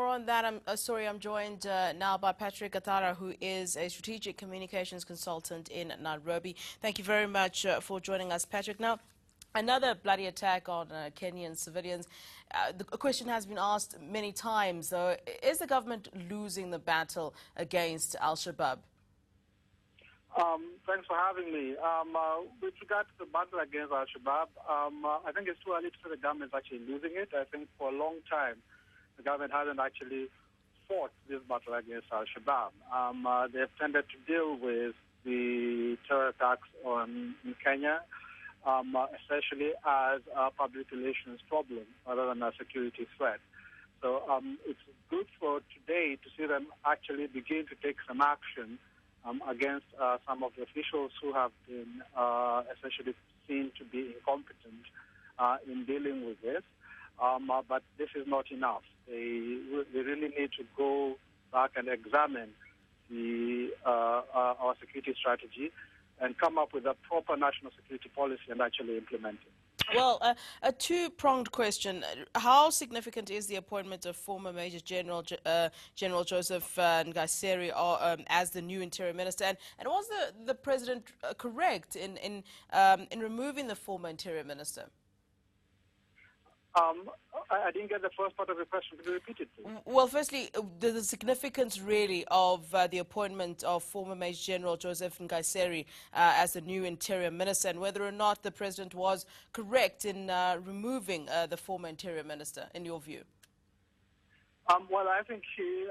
on that story, I'm joined now by Patrick Gathara, who is a strategic communications consultant in Nairobi. Thank you very much for joining us, Patrick. Now, another bloody attack on Kenyan civilians. The question has been asked many times, though, is the government losing the battle against al-shabaab? Thanks for having me. With regard to the battle against al-shabaab, I think it's too early to say the government is actually losing it. I think for a long time, the government hasn't actually fought this battle against al-shabaab. They've tended to deal with the terror attacks in Kenya, essentially as a public relations problem rather than a security threat. So it's good for today to see them actually begin to take some action against some of the officials who have been essentially seen to be incompetent in dealing with this. But this is not enough. They really need to go back and examine our security strategy and come up with a proper national security policy and actually implement it. Well, a two-pronged question. How significant is the appointment of former Major General Joseph Nkaissery as the new interior minister? And was the president correct in removing the former interior minister? I didn't get the first part of the question. Could you repeat it, please? Well, firstly, the significance really of the appointment of former Major General Joseph Nkaissery as the new interior minister, and whether or not the president was correct in removing the former interior minister, in your view. Well, I think he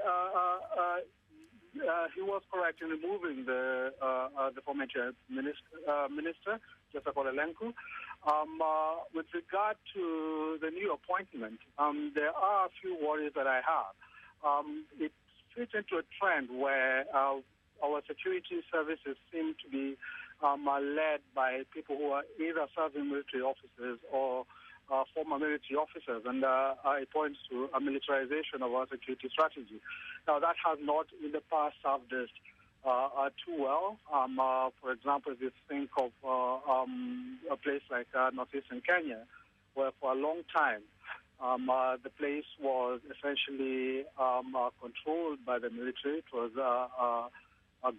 was correct in removing the former interior minister, Joseph Nkaissery. With regard to the new appointment, there are a few worries that I have. It fits into a trend where our security services seem to be led by people who are either serving military officers or former military officers, and it points to a militarization of our security strategy. Now, that has not in the past served us too well. For example, if you think of a place like northeastern Kenya, where for a long time the place was essentially controlled by the military. It was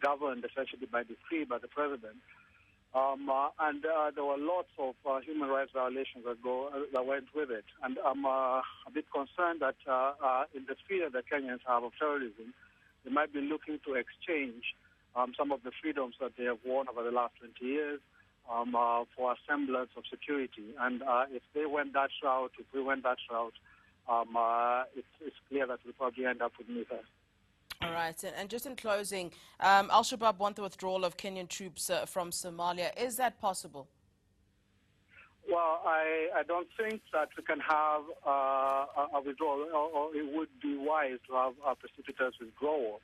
governed essentially by decree by the president. And there were lots of human rights violations that went with it. And I'm a bit concerned that in the fear that Kenyans have of terrorism, they might be looking to exchange some of the freedoms that they have won over the last 20 years for a semblance of security. And if they went that route, if we went that route, it's clear that we'll probably end up with neither. All right. And just in closing, al-shabaab want the withdrawal of Kenyan troops from Somalia. Is that possible? Well, I don't think that we can have a withdrawal, or it would be wise to have a precipitous withdrawal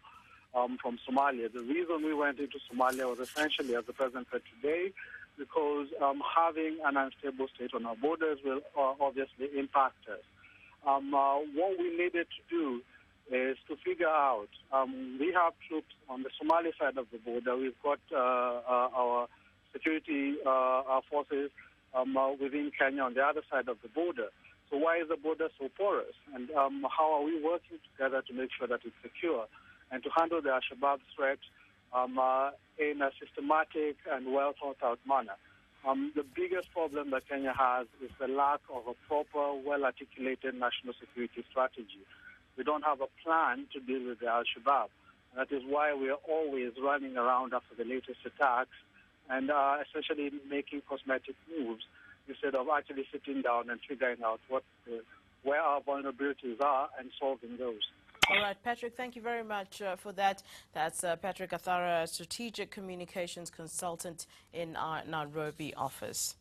from Somalia. The reason we went into Somalia was essentially, as the president said today, because having an unstable state on our borders will obviously impact us. What we needed to do is to figure out, we have troops on the Somali side of the border. We've got our security forces within Kenya on the other side of the border. So why is the border so porous? And how are we working together to make sure that it's secure and to handle the al-shabaab threat in a systematic and well-thought-out manner? The biggest problem that Kenya has is the lack of a proper, well-articulated national security strategy. We don't have a plan to deal with the al-shabaab. That is why we are always running around after the latest attacks and essentially making cosmetic moves instead of actually sitting down and figuring out where our vulnerabilities are and solving those. All right, Patrick, thank you very much for that. That's Patrick Gathara, strategic communications consultant in our Nairobi office.